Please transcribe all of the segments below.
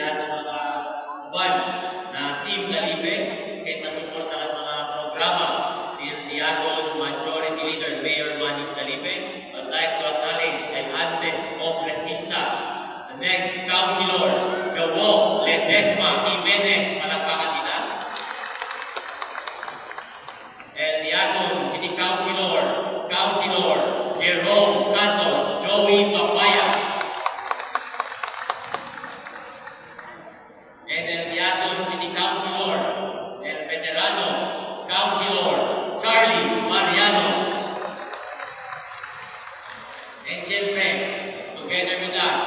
ato mga uban na Team Dalibe, kay masuporta ang mga programa ni aton Majority Leader Mayor Manis Dalibe. I'd like to acknowledge ang antes Congresista, the next Councilor, Jowo Ledesma Jimenez, malakpakan din na. And the aton City Councilor, Jerome Santos, Joey Papaya. And then the aton City Councilor, El Veterano Councilor, Charlie Mariano. And siyempre, together with us,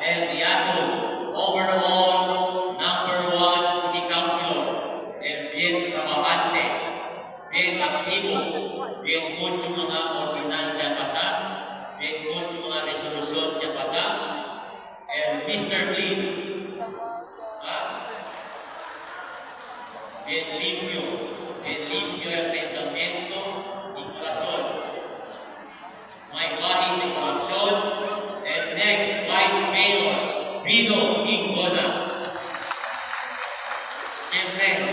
and the aton overall #1 City Councilor, and bien trabajante, bien aktibo, bien mucho mga ordinansya pasa, bien mucho mga resolusyon siya pasa, and Mr. Clean, bien limpio el pensamiento y corazón. May bahid ng korupsyon, and next Vice Mayor, Vino Ingona. Siyempre,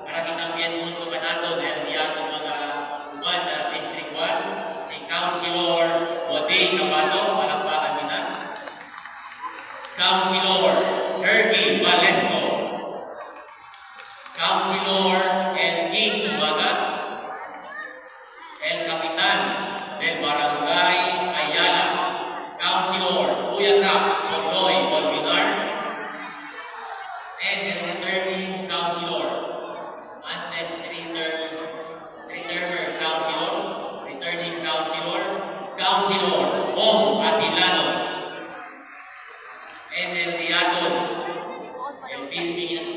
para kitang mundo ka nato dahil diyato mga uban na District 1, si Councilor Odey Cabato, palakpakan din na. Councilor Sergi Valesco, Councilor El King Ubaga, El Capitan del Barangay Ayala, Councilor Uyakap Oloy Olvinar, and the returning Councilor, antes three-termer Councilor, returning Councilor Bong Atilano, and then the aton, el Pilping